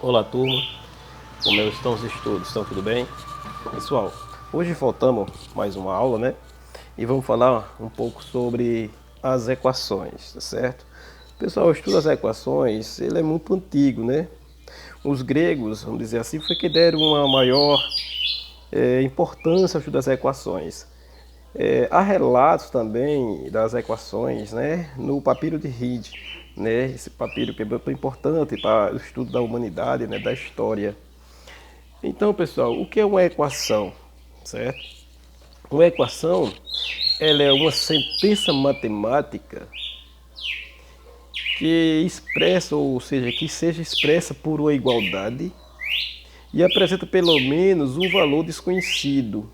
Olá, turma, como estão os estudos? Estão tudo bem? Pessoal, hoje voltamos mais uma aula, né? E vamos falar um pouco sobre as equações, tá certo? Pessoal, o estudo das equações, ele é muito antigo, né? Os gregos, vamos dizer assim, foi que deram uma maior importância ao estudo das equações. Há relatos também das equações, né, no papiro de Reed, né, esse papiro que é muito importante para o estudo da humanidade, né, da história. Então, pessoal, o que é uma equação, certo? Uma equação, ela é uma sentença matemática que expressa, ou seja, que seja expressa por uma igualdade e apresenta pelo menos um valor desconhecido,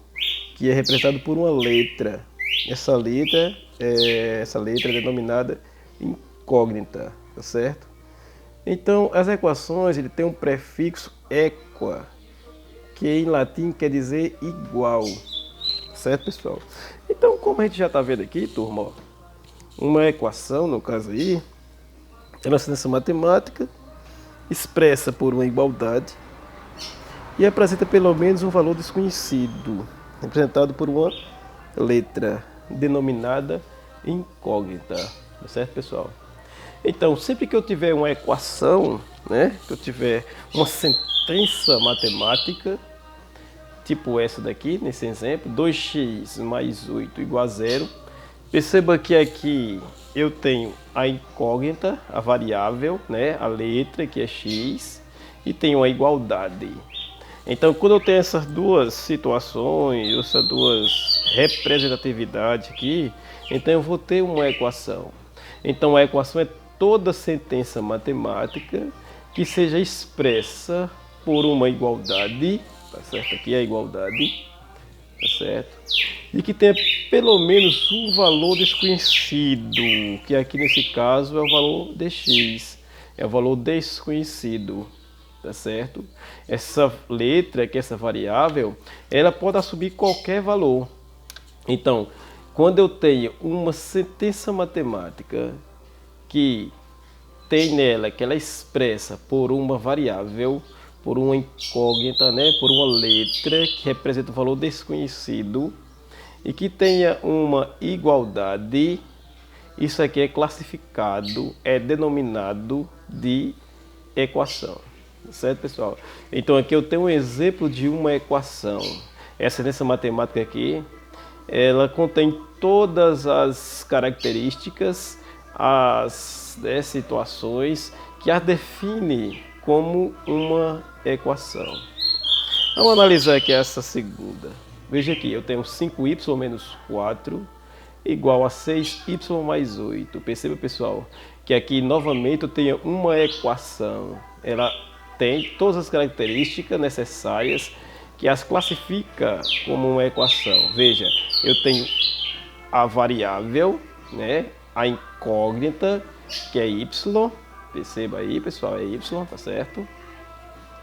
que é representado por uma letra. Essa letra é denominada incógnita, tá certo? Então, as equações ele tem um prefixo equa, que em latim quer dizer igual, certo, pessoal? Então, como a gente já está vendo aqui, turma, ó, uma equação, no caso aí, é uma ciência matemática expressa por uma igualdade e apresenta pelo menos um valor desconhecido, representado por uma letra denominada incógnita, tá certo, pessoal? Então, sempre que eu tiver uma equação, né, que eu tiver uma sentença matemática, tipo essa daqui, nesse exemplo, 2x mais 8 igual a zero, perceba que aqui eu tenho a incógnita, a variável, né, a letra que é x, e tenho a igualdade. Então, quando eu tenho essas duas situações, essas duas representatividades aqui, então eu vou ter uma equação. Então, a equação é toda sentença matemática que seja expressa por uma igualdade, tá certo? Aqui é a igualdade, tá certo? E que tenha pelo menos um valor desconhecido, que aqui nesse caso é o valor dx, é o valor desconhecido, tá certo? Essa letra, que é essa variável, ela pode assumir qualquer valor. Então, quando eu tenho uma sentença matemática que tem nela, que ela é expressa por uma variável, por uma incógnita, né, por uma letra que representa um valor desconhecido e que tenha uma igualdade, isso aqui é classificado, é denominado de equação. Certo, pessoal? Então aqui eu tenho um exemplo de uma equação. Essa ciência matemática aqui, ela contém todas as características, as situações que a define como uma equação. Vamos analisar aqui essa segunda. Veja aqui, eu tenho 5y menos 4 igual a 6y mais 8. Perceba, pessoal, que aqui novamente eu tenho uma equação. Ela tem todas as características necessárias que as classifica como uma equação. Veja, eu tenho a variável, né, a incógnita, que é y. Perceba aí, pessoal, é y, tá certo?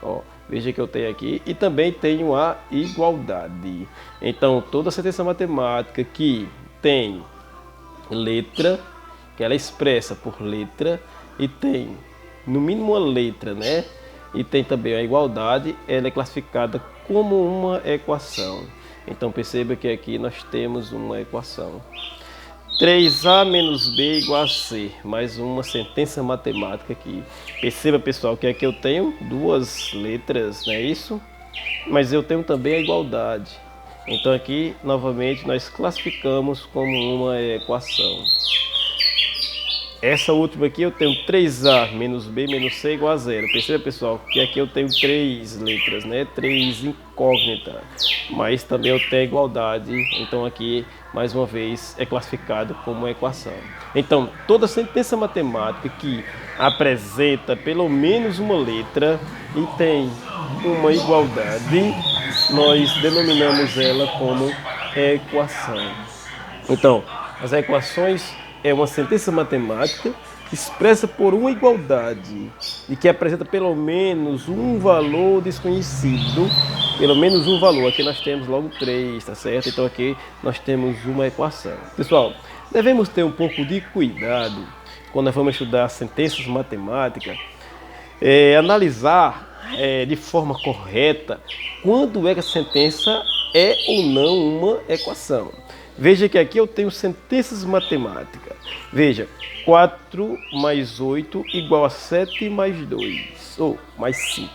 Ó, veja que eu tenho aqui, e também tenho a igualdade. Então, toda sentença matemática que tem letra, que ela é expressa por letra, e tem no mínimo uma letra, né? E tem também a igualdade, ela é classificada como uma equação. Então, perceba que aqui nós temos uma equação. 3a menos b igual a c, mais uma sentença matemática aqui. Perceba, pessoal, que aqui eu tenho duas letras, não é isso? Mas eu tenho também a igualdade. Então aqui, novamente, nós classificamos como uma equação. Essa última aqui eu tenho 3a menos b menos c igual a zero. Perceba, pessoal, que aqui eu tenho três letras, né? 3 incógnita, mas também eu tenho a igualdade. Então aqui, mais uma vez, é classificado como uma equação. Então, toda sentença matemática que apresenta pelo menos uma letra e tem uma igualdade, nós denominamos ela como equação. Então, as equações é uma sentença matemática expressa por uma igualdade e que apresenta pelo menos um valor desconhecido, pelo menos um valor. Aqui nós temos logo 3, tá certo? Então aqui nós temos uma equação. Pessoal, devemos ter um pouco de cuidado quando nós vamos estudar sentenças matemáticas, analisar de forma correta quando é que a sentença é ou não uma equação. Veja que aqui eu tenho sentenças matemáticas. Veja, 4 mais 8 igual a 7 mais 2, ou mais 5.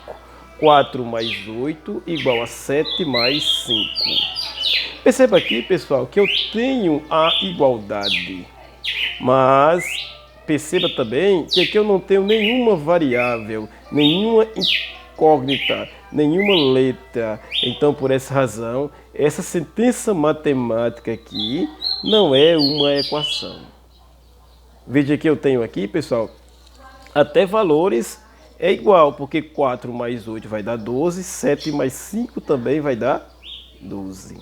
4 mais 8 igual a 7 mais 5. Perceba aqui, pessoal, que eu tenho a igualdade. Mas perceba também que aqui eu não tenho nenhuma variável, nenhuma incógnita, nenhuma letra. Então, por essa razão, essa sentença matemática aqui não é uma equação. Veja que eu tenho aqui, pessoal, até valores é igual, porque 4 mais 8 vai dar 12, 7 mais 5 também vai dar 12.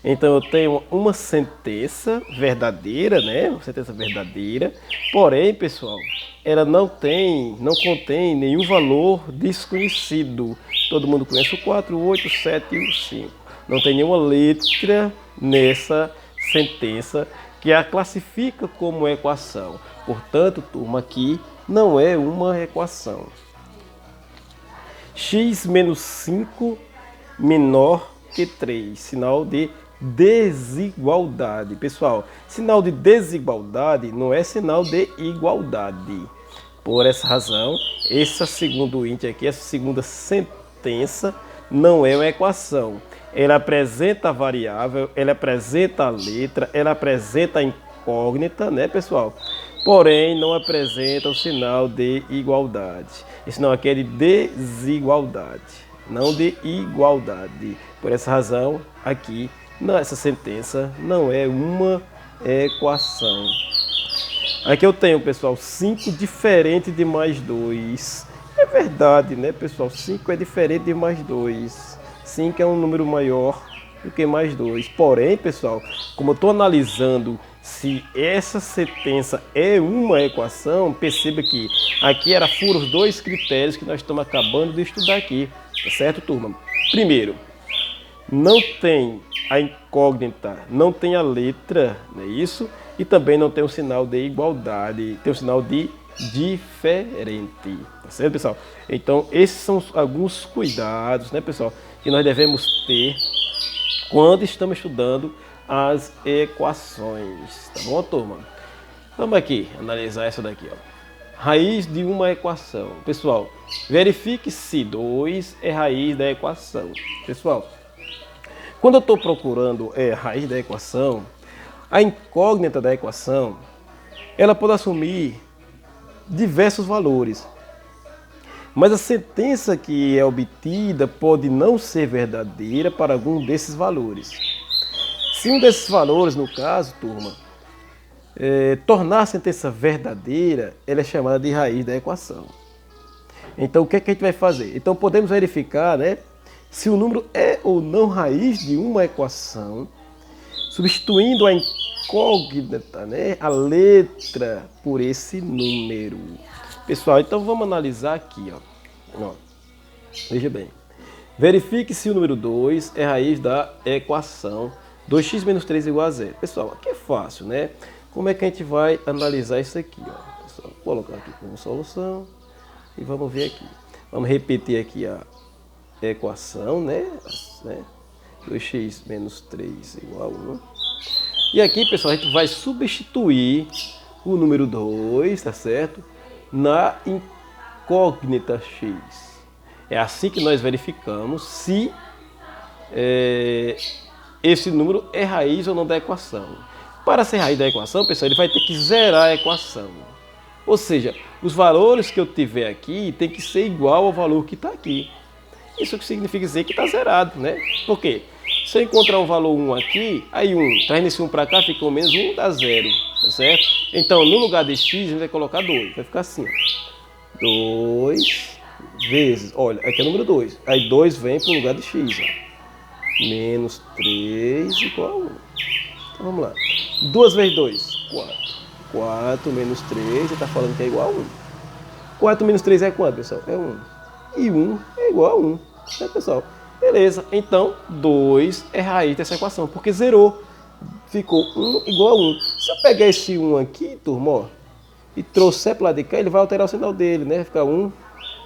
Então eu tenho uma sentença verdadeira, né? Uma sentença verdadeira. Porém, pessoal, ela não contém nenhum valor desconhecido. Todo mundo conhece o 4, o 8, o 7 e o 5. Não tem nenhuma letra nessa sentença que a classifica como equação. Portanto, turma, aqui não é uma equação. X menos 5 menor que 3, sinal de desigualdade. Pessoal, sinal de desigualdade não é sinal de igualdade. Por essa razão, esse segundo índice aqui, essa segunda sentença, não é uma equação. Ela apresenta a variável, ela apresenta a letra, ela apresenta a incógnita, né, pessoal? Porém, não apresenta o sinal de igualdade. Esse sinal aqui é de desigualdade, não de igualdade. Por essa razão, aqui, essa sentença não é uma equação. Aqui eu tenho, pessoal, 5 diferente de mais 2. É verdade, né, pessoal? 5 é diferente de mais 2. 5 é um número maior do que mais 2. Porém, pessoal, como eu estou analisando se essa sentença é uma equação, perceba que aqui foram os dois critérios que nós estamos acabando de estudar aqui. Tá certo, turma? Primeiro, não tem a incógnita, não tem a letra, não é isso? E também não tem um sinal de igualdade, tem um sinal de diferente, tá certo, pessoal? Então, esses são alguns cuidados, né, pessoal, que nós devemos ter quando estamos estudando as equações, tá bom, turma? Vamos aqui analisar essa daqui, ó. Raiz de uma equação. Pessoal, verifique se 2 é raiz da equação. Pessoal, quando eu estou procurando raiz da equação, a incógnita da equação, ela pode assumir diversos valores. Mas a sentença que é obtida pode não ser verdadeira para algum desses valores. Se um desses valores, no caso, turma, tornar a sentença verdadeira, ela é chamada de raiz da equação. Então, o que é que a gente vai fazer? Então, podemos verificar, né, se o número é ou não raiz de uma equação, substituindo a incógnita, né, a letra, por esse número. Pessoal, então vamos analisar aqui, ó. Veja bem. Verifique se o número 2 é raiz da equação 2x menos 3 igual a 0. Pessoal, aqui é fácil, né? Como é que a gente vai analisar isso aqui, ó? Pessoal, vou colocar aqui como solução e vamos ver aqui. Vamos repetir aqui a equação, né? 2x menos 3 igual a 1. E aqui, pessoal, a gente vai substituir o número 2, tá certo? Na incógnita x. É assim que nós verificamos se esse número é raiz ou não da equação. Para ser raiz da equação, pessoal, ele vai ter que zerar a equação. Ou seja, os valores que eu tiver aqui tem que ser igual ao valor que está aqui. Isso que significa dizer que está zerado, né? Por quê? Se eu encontrar um valor 1 aqui, aí 1, trazendo esse 1 para cá, fica o menos 1, dá 0, tá certo? Então, no lugar de x, a gente vai colocar 2, vai ficar assim, ó. 2 vezes, olha, aqui é o número 2, aí 2 vem para o lugar de x, ó. Menos 3 igual a 1. Então, vamos lá. 2 vezes 2, 4. 4 menos 3, já está falando que é igual a 1. 4 menos 3 é quanto, pessoal? É 1. E 1 é igual a 1, né, pessoal? Beleza, então 2 é raiz dessa equação, porque zerou. Ficou 1 igual a 1. Se eu pegar esse 1 aqui, turma, ó, e trouxer para lá de cá, ele vai alterar o sinal dele, né? Vai ficar 1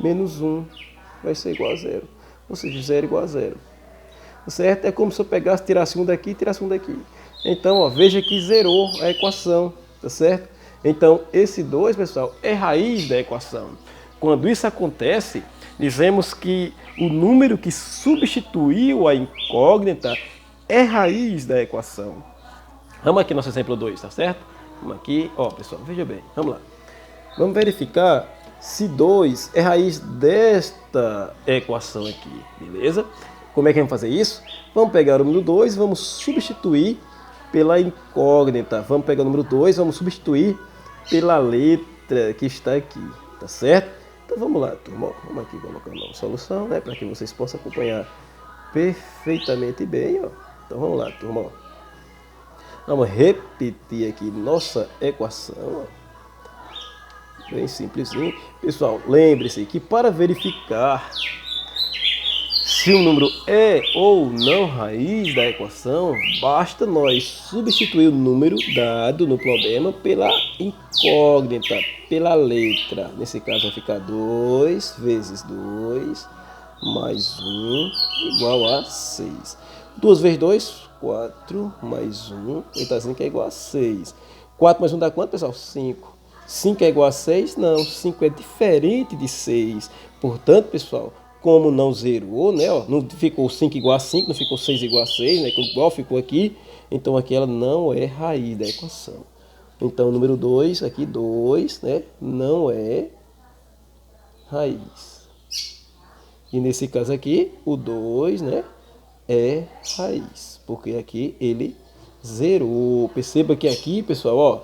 menos 1. vai ser igual a zero. Ou seja, zero igual a zero. Certo? É como se eu pegasse, tirasse um daqui e tirasse um daqui. Então, ó, veja que zerou a equação, tá certo? Então, esse 2, pessoal, é raiz da equação. Quando isso acontece, dizemos que o número que substituiu a incógnita é raiz da equação. Vamos aqui no nosso exemplo 2, tá certo? Vamos aqui, ó, pessoal, veja bem, vamos lá. Vamos verificar se 2 é raiz desta equação aqui, beleza? Como é que vamos fazer isso? Vamos pegar o número 2 e vamos substituir pela incógnita. Vamos pegar o número 2 e vamos substituir pela letra que está aqui, tá certo? Então vamos lá, turma. Vamos aqui colocar uma solução, né? Para que vocês possam acompanhar perfeitamente bem, ó. Então vamos lá, turma. Vamos repetir aqui nossa equação, ó. Bem simplesinho. Pessoal, lembre-se que para verificar se o número é ou não raiz da equação, basta nós substituir o número dado no problema pela incógnita, pela letra. Nesse caso vai ficar 2 vezes 2 mais 1 igual a 6. 2 vezes 2, 4 mais 1, ele está dizendo que é igual a 6. 4 mais 1 dá quanto, pessoal? 5. 5 é igual a 6? Não, 5 é diferente de 6. Portanto, pessoal, como não zerou, né? Ó, não ficou 5 igual a 5, não ficou 6 igual a 6, né? Igual ficou aqui. Então aqui ela não é raiz da equação. Então o número 2, aqui 2, né? Não é raiz. E nesse caso aqui, o 2, né? É raiz. Porque aqui ele zerou. Perceba que aqui, pessoal, ó,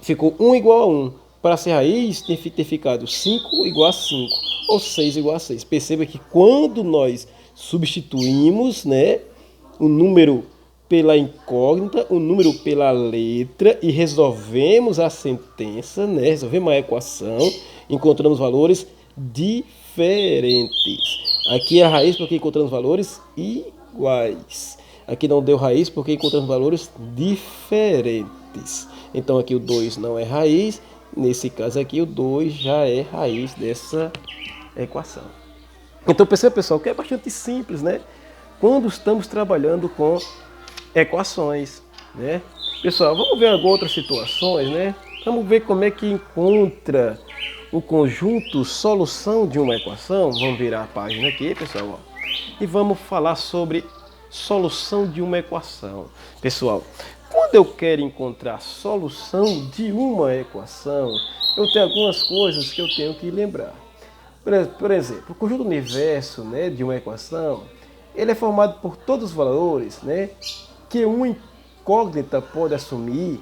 ficou 1 igual a 1. Para ser raiz, tem que ter ficado 5 igual a 5, ou 6 igual a 6. Perceba que quando nós substituímos, né, o número pela incógnita, o número pela letra e resolvemos a sentença, né, resolvemos a equação, encontramos valores diferentes. Aqui é a raiz porque encontramos valores iguais. Aqui não deu raiz porque encontramos valores diferentes. Então aqui o 2 não é raiz. Nesse caso aqui o 2 já é raiz dessa equação. Então perceba, pessoal, que é bastante simples, né? Quando estamos trabalhando com equações, né? Pessoal, vamos ver algumas outras situações, né? Vamos ver como é que encontra o conjunto solução de uma equação. Vamos virar a página aqui, pessoal, ó, e vamos falar sobre solução de uma equação. Pessoal, quando eu quero encontrar a solução de uma equação, eu tenho algumas coisas que eu tenho que lembrar. Por exemplo, o conjunto universo, né, de uma equação, ele é formado por todos os valores, né, que uma incógnita pode assumir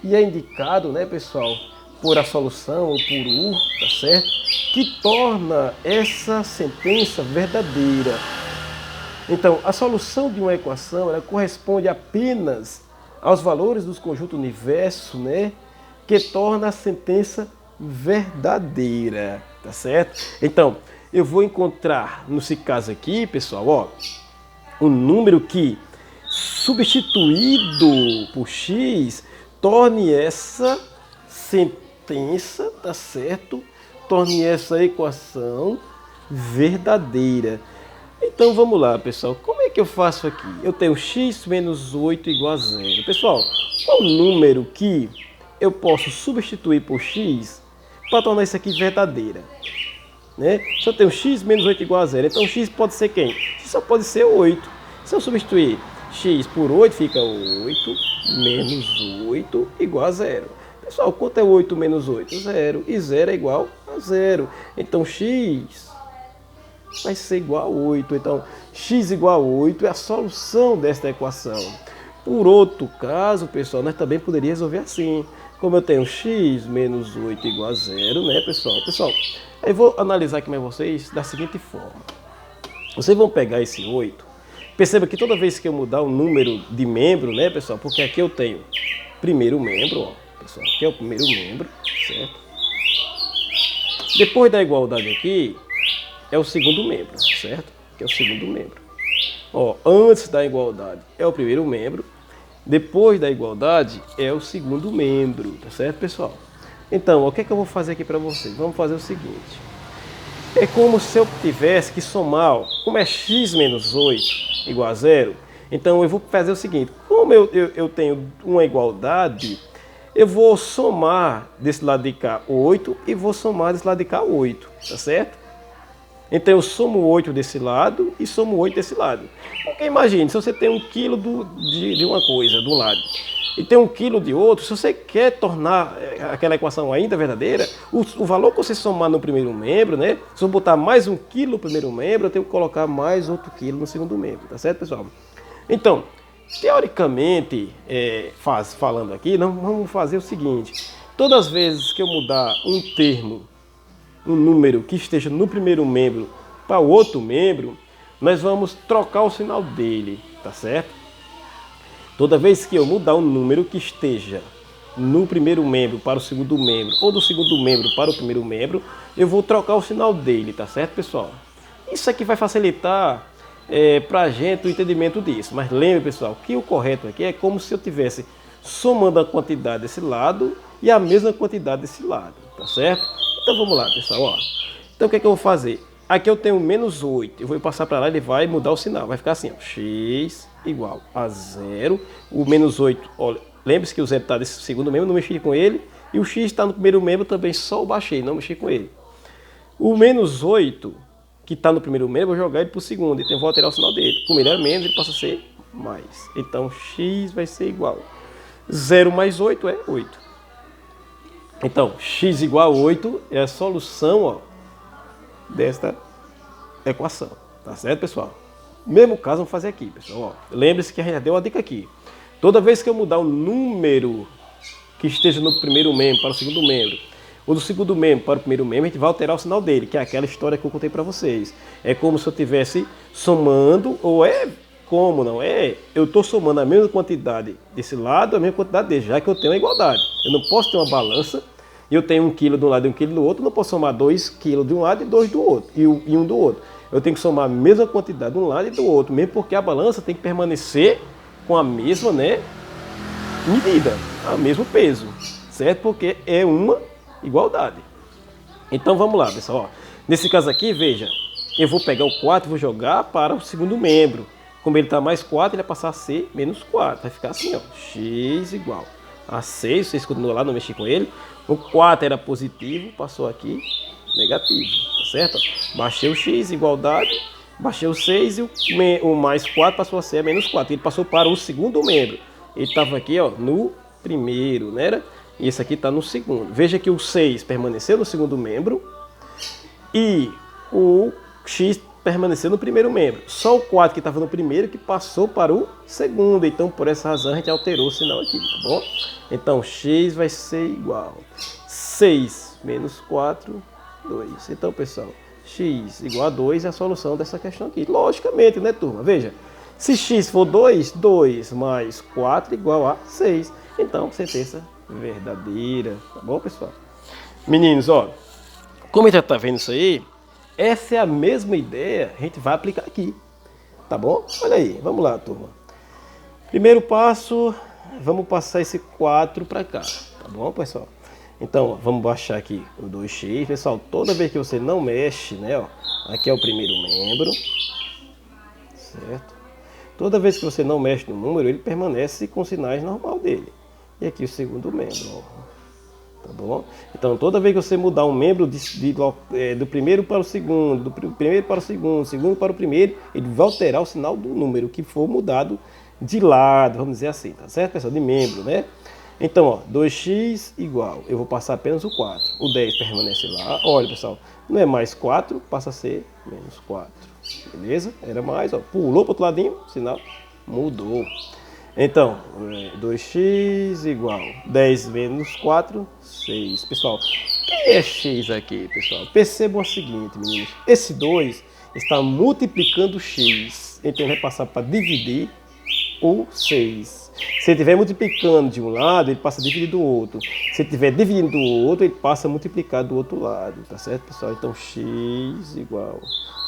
e é indicado, né, pessoal, por a solução ou por U, tá certo? Que torna essa sentença verdadeira. Então, a solução de uma equação, ela corresponde apenas aos valores dos conjuntos universo, né, que torna a sentença verdadeira, tá certo? Então, eu vou encontrar, nesse caso aqui, pessoal, ó, um número que, substituído por x, torne essa sentença, tá certo? Torne essa equação verdadeira. Então vamos lá, pessoal, como é que eu faço aqui? Eu tenho x menos 8 igual a 0. Pessoal, qual o número que eu posso substituir por x para tornar isso aqui verdadeira? Né? Se eu tenho x menos 8 igual a 0, então x pode ser quem? X só pode ser 8. Se eu substituir x por 8, fica 8 menos 8 igual a 0. Pessoal, quanto é 8 menos 8? 0. E 0 é igual a 0. Então x vai ser igual a 8. Então, x igual a 8 é a solução desta equação. Por outro caso, pessoal, nós também poderíamos resolver assim. Como eu tenho x menos 8 igual a 0, né, pessoal? Pessoal, eu vou analisar aqui mais vocês da seguinte forma. Vocês vão pegar esse 8. Perceba que toda vez que eu mudar o número de membro, né, pessoal? Porque aqui eu tenho primeiro membro, ó, pessoal. Aqui é o primeiro membro, certo? Depois da igualdade aqui, é o segundo membro, certo? Que é o segundo membro. Ó, antes da igualdade é o primeiro membro, depois da igualdade é o segundo membro, tá certo, pessoal? Então, ó, o que é que eu vou fazer aqui para vocês? Vamos fazer o seguinte. É como se eu tivesse que somar, ó, como é x menos 8 igual a zero, então eu vou fazer o seguinte, como eu tenho uma igualdade, eu vou somar desse lado de cá 8 e vou somar desse lado de cá 8, tá certo? Então eu somo 8 desse lado e somo 8 desse lado. Porque imagine, se você tem 1 quilo de uma coisa de um lado e tem 1 quilo de outro, se você quer tornar aquela equação ainda verdadeira, o valor que você somar no primeiro membro, né? Se eu botar mais 1 quilo no primeiro membro, eu tenho que colocar mais outro quilo no segundo membro, tá certo, pessoal? Então, teoricamente, falando aqui, nós vamos fazer o seguinte: todas as vezes que eu mudar um termo, um número que esteja no primeiro membro para o outro membro, nós vamos trocar o sinal dele, tá certo? Toda vez que eu mudar um número que esteja no primeiro membro para o segundo membro, ou do segundo membro para o primeiro membro, eu vou trocar o sinal dele, tá certo, pessoal? Isso aqui vai facilitar para a gente o entendimento disso. Mas lembre, pessoal, que o correto aqui é como se eu estivesse somando a quantidade desse lado e a mesma quantidade desse lado, tá certo? Então vamos lá, pessoal, ó. Então o que é que eu vou fazer? Aqui eu tenho menos 8, eu vou passar para lá e ele vai mudar o sinal, vai ficar assim, ó, x igual a zero, o menos 8, olha, lembre-se que o zero está nesse segundo membro, não mexi com ele, e o x está no primeiro membro também, só o baixei, não mexi com ele. O menos 8, que está no primeiro membro, eu vou jogar ele para o segundo, então eu vou alterar o sinal dele, como ele é menos, ele passa a ser mais, então x vai ser igual, 0 mais 8 é 8. Então, x igual a 8 é a solução, ó, desta equação. Tá certo, pessoal? Mesmo caso, vamos fazer aqui, pessoal. Lembre-se que a gente já deu a dica aqui. Toda vez que eu mudar o número que esteja no primeiro membro para o segundo membro, ou do segundo membro para o primeiro membro, a gente vai alterar o sinal dele, que é aquela história que eu contei para vocês. É como se eu estivesse somando, ou como não é, eu estou somando a mesma quantidade desse lado, a mesma quantidade desse, já que eu tenho a igualdade. Eu não posso ter uma balança e eu tenho 1 quilo de um lado e 1 quilo do outro, eu não posso somar 2 quilos de um lado e 2 do outro, e um do outro. Eu tenho que somar a mesma quantidade de um lado e do outro, mesmo porque a balança tem que permanecer com a mesma, né, medida, o mesmo peso, certo? Porque é uma igualdade. Então vamos lá, pessoal. Ó, nesse caso aqui, veja, eu vou pegar o 4 e vou jogar para o segundo membro. Como ele está mais 4, ele vai passar a ser menos 4. Vai ficar assim, ó, x igual a 6. Vocês continuam lá, não mexi com ele. O 4 era positivo, passou aqui negativo, tá certo? Baixei o x, igualdade. Baixei o 6 e o mais 4 passou a ser menos 4. Ele passou para o segundo membro. Ele estava aqui, ó, no primeiro, né? E esse aqui está no segundo. Veja que o 6 permaneceu no segundo membro e o x permaneceu no primeiro membro. Só o 4 que estava no primeiro que passou para o segundo. Então, por essa razão, a gente alterou o sinal aqui, tá bom? Então, x vai ser igual a 6 menos 4, 2. Então, pessoal, x igual a 2 é a solução dessa questão aqui. Logicamente, né, turma? Veja, se x for 2, 2 mais 4 igual a 6. Então, sentença verdadeira, tá bom, pessoal? Meninos, ó, como a gente já tá vendo isso aí, essa é a mesma ideia, a gente vai aplicar aqui, tá bom? Olha aí, vamos lá, turma. Primeiro passo, vamos passar esse 4 para cá, tá bom, pessoal? Então, ó, vamos baixar aqui o 2x, pessoal, toda vez que você não mexe, né, ó, aqui é o primeiro membro, certo? Toda vez que você não mexe no número, ele permanece com os sinais normal dele. E aqui o segundo membro, ó. Tá bom? Então, toda vez que você mudar um membro do primeiro para o segundo, do primeiro para o segundo, segundo para o primeiro, ele vai alterar o sinal do número que for mudado de lado, vamos dizer assim, tá certo, pessoal? De membro, né? Então, ó, 2x igual, eu vou passar apenas o 4. O 10 permanece lá. Olha, pessoal, não é mais 4, passa a ser menos 4. Beleza? Era mais, ó, pulou para o outro ladinho, sinal mudou. Então, 2x igual 10 menos 4, 6. Pessoal, o que é x aqui, pessoal? Percebam o seguinte, meninos. Esse 2 está multiplicando x. Então, ele vai passar para dividir o 6. Se ele estiver multiplicando de um lado, ele passa a dividir do outro. Se ele estiver dividindo do outro, ele passa a multiplicar do outro lado. Tá certo, pessoal? Então, x igual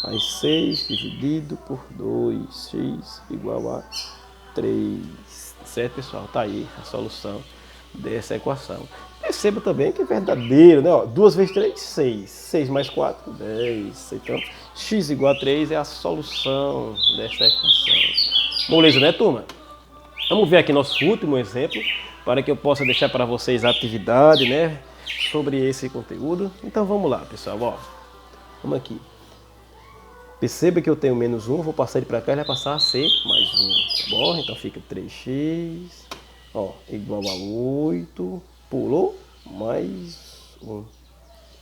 a 6 dividido por 2. X igual a 3. Certo, pessoal? Tá aí a solução dessa equação. perceba também que é verdadeiro, né? Ó, 2 vezes 3, 6. 6 mais 4, 10. Então, x igual a 3 é a solução desta equação. Moleza, né, turma? Vamos ver aqui nosso último exemplo, para que eu possa deixar para vocês a atividade, né, sobre esse conteúdo. Então vamos lá, pessoal, ó. Vamos aqui. Perceba que eu tenho menos 1, vou passar ele para cá, ele vai passar a ser mais 1, tá bom? Então fica 3x, ó, igual a 8, pulou, mais 1.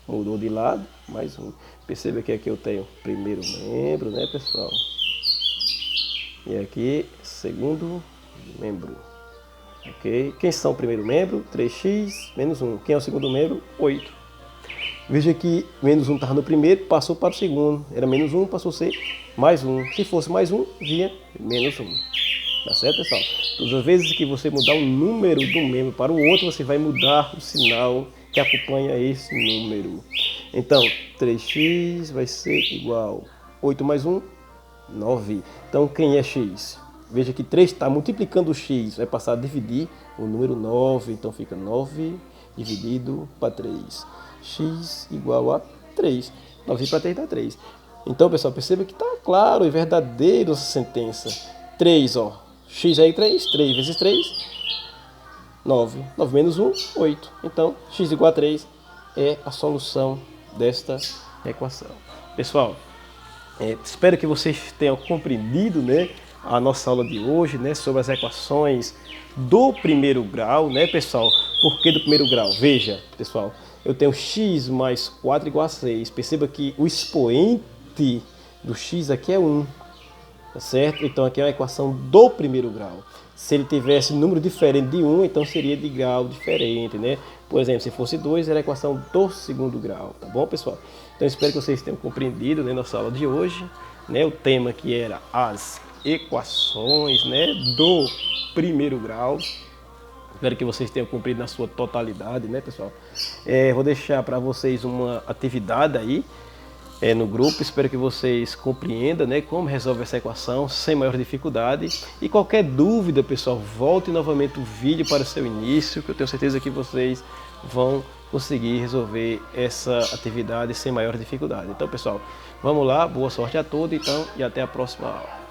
Mudou de lado, mais 1. Perceba que aqui eu tenho primeiro membro, né, pessoal? E aqui, segundo membro. Ok? Quem são o primeiro membro? 3x menos 1. Quem é o segundo membro? 8. Veja que menos 1 estava no primeiro, passou para o segundo. Era menos 1, passou a ser mais 1. Se fosse mais 1, via menos 1. Tá certo, pessoal? Todas as vezes que você mudar o número do membro para o outro, você vai mudar o sinal que acompanha esse número. Então, 3x vai ser igual a 8 mais 1, 9. Então, quem é x? Veja que 3 está multiplicando o x, vai passar a dividir o número 9. Então, fica 9 dividido para 3. X igual a 3. 9 para 3 dá 3. Então, pessoal, perceba que está claro e verdadeiro essa sentença. 3, ó. X é 3. 3 vezes 3, 9. 9 menos 1, 8. Então, x igual a 3 é a solução desta equação. Pessoal, espero que vocês tenham compreendido, né, a nossa aula de hoje, né, sobre as equações do primeiro grau, né, pessoal? Por que do primeiro grau? Veja, pessoal, eu tenho x mais 4 igual a 6. Perceba que o expoente do x aqui é 1, tá certo? Então aqui é uma equação do primeiro grau. Se ele tivesse número diferente de 1, então seria de grau diferente, né? Por exemplo, se fosse 2, era a equação do segundo grau, tá bom, pessoal? Então espero que vocês tenham compreendido, né, nossa aula de hoje, né? O tema que era as equações, né, do primeiro grau. Espero que vocês tenham cumprido na sua totalidade, né, pessoal? Vou deixar para vocês uma atividade aí no grupo. Espero que vocês compreendam, né, como resolve essa equação sem maior dificuldade. E qualquer dúvida, pessoal, volte novamente o vídeo para o seu início, que eu tenho certeza que vocês vão conseguir resolver essa atividade sem maior dificuldade. Então, pessoal, vamos lá. Boa sorte a todos, então, e até a próxima aula.